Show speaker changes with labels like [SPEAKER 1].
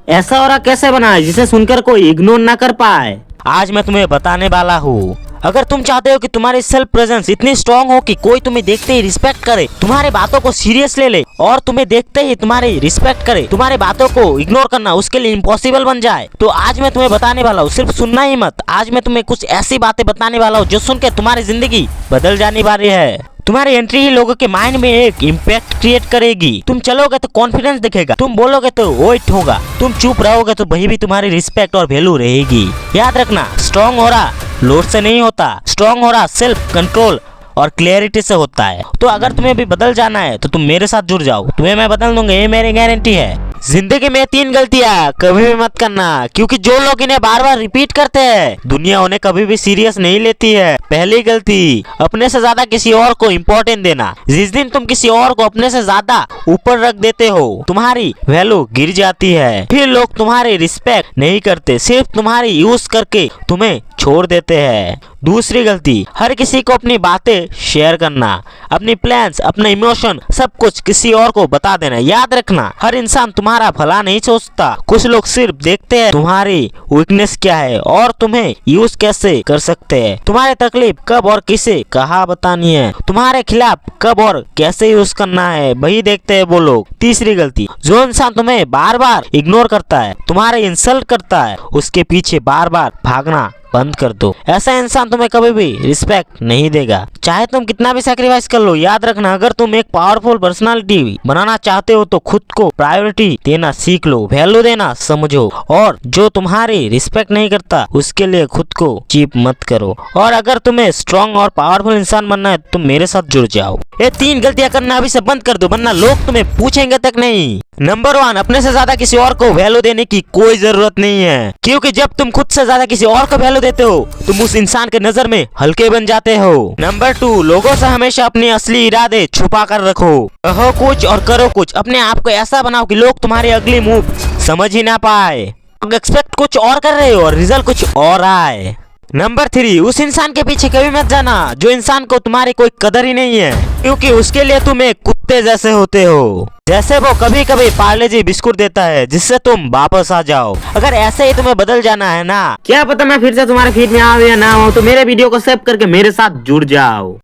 [SPEAKER 1] ऐसा और कैसे बनाए जिसे सुनकर कोई इग्नोर ना कर पाए।
[SPEAKER 2] आज मैं तुम्हें बताने वाला हूँ। अगर तुम चाहते हो कि तुम्हारी सेल्फ प्रेजेंस इतनी स्ट्रांग हो कि कोई तुम्हें देखते ही रिस्पेक्ट करे, तुम्हारी बातों को सीरियस ले ले और तुम्हें देखते ही तुम्हारी रिस्पेक्ट करे, तुम्हारी बातों को इग्नोर करना उसके लिए इम्पॉसिबल बन जाए, तो आज मैं तुम्हें बताने वाला हूँ। सिर्फ सुनना ही मत, आज मैं तुम्हें कुछ ऐसी बातें बताने वाला हूँ जो सुन के तुम्हारी जिंदगी बदल जाने वाली है। तुम्हारी एंट्री ही लोगों के माइंड में एक इम्पैक्ट क्रिएट करेगी। तुम चलोगे तो कॉन्फिडेंस दिखेगा, तुम बोलोगे तो वेट होगा, तुम चुप रहोगे तो वही भी तुम्हारी रिस्पेक्ट और वैल्यू रहेगी। याद रखना, स्ट्रांग हो रहा लोड से नहीं होता, स्ट्रांग हो रहा सेल्फ कंट्रोल और क्लियरिटी से होता है। तो अगर तुम्हें भी बदल जाना है तो तुम मेरे साथ जुड़ जाओ, तुम्हें मैं बदल दूंगा, ये मेरी गारंटी है। जिंदगी में 3 गलतियां कभी भी मत करना, क्योंकि जो लोग इन्हें बार बार रिपीट करते हैं दुनिया उन्हें कभी भी सीरियस नहीं लेती है। पहली गलती, अपने से ज्यादा किसी और को इम्पोर्टेंट देना। जिस दिन तुम किसी और को अपने से ज्यादा ऊपर रख देते हो तुम्हारी वैल्यू गिर जाती है। फिर लोग तुम्हारी रिस्पेक्ट नहीं करते, सिर्फ तुम्हारी यूज करके तुम्हें छोड़ देते हैं। दूसरी गलती, हर किसी को अपनी बातें शेयर करना, अपनी प्लान्स, अपने इमोशन सब कुछ किसी और को बता देना। याद रखना, हर इंसान तुम्हारा भला नहीं सोचता, कुछ लोग सिर्फ देखते हैं तुम्हारी वीकनेस क्या है और तुम्हें यूज कैसे कर सकते हैं। तुम्हारी तकलीफ कब और किसे कहाँ बतानी है, तुम्हारे खिलाफ कब और कैसे यूज करना है, वही देखते हैं वो लोग। तीसरी गलती, जो इंसान तुम्हें बार बार इग्नोर करता है, तुम्हारे इंसल्ट करता है, उसके पीछे बार बार भागना बंद कर दो। ऐसा इंसान तुम्हें कभी भी रिस्पेक्ट नहीं देगा, चाहे तुम कितना भी सैक्रिफाइस कर लो। याद रखना, अगर तुम एक पावरफुल पर्सनालिटी बनाना चाहते हो तो खुद को प्रायोरिटी देना सीख लो, वैल्यू देना समझो, और जो तुम्हारी रिस्पेक्ट नहीं करता उसके लिए खुद को चीप मत करो। और अगर तुम्हें स्ट्रॉन्ग और पावरफुल इंसान बनना है तो तुम मेरे साथ जुड़ जाओ। ये 3 गलतियां करना अभी से बंद कर दो, वरना लोग तुम्हें पूछेंगे तक नहीं। नंबर 1, अपने से ज्यादा किसी और को वैल्यू देने की कोई जरूरत नहीं है, क्योंकि जब तुम खुद से ज्यादा किसी और को वैल्यू देते हो तुम उस इंसान के नजर में हल्के बन जाते हो। नंबर 2, लोगों से हमेशा अपने असली इरादे छुपा कर रखो। कहो कुछ और करो कुछ, अपने आप को ऐसा बनाओ कि लोग तुम्हारी अगली मूव समझ ही ना पाए। एक्सपेक्ट कुछ और कर रहे हो और रिजल्ट कुछ और आए। नंबर 3, उस इंसान के पीछे कभी मत जाना जो इंसान को तुम्हारी कोई कदर ही नहीं है, क्योंकि उसके लिए तुम एक कुत्ते जैसे होते हो। जैसे वो कभी कभी पार्ले जी बिस्कुट देता है जिससे तुम वापस आ जाओ। अगर ऐसे ही तुम्हें बदल जाना है ना,
[SPEAKER 1] क्या पता मैं फिर से तुम्हारे फीड में आऊं या ना आऊं, तो मेरे वीडियो को सेव करके मेरे साथ जुड़ जाओ।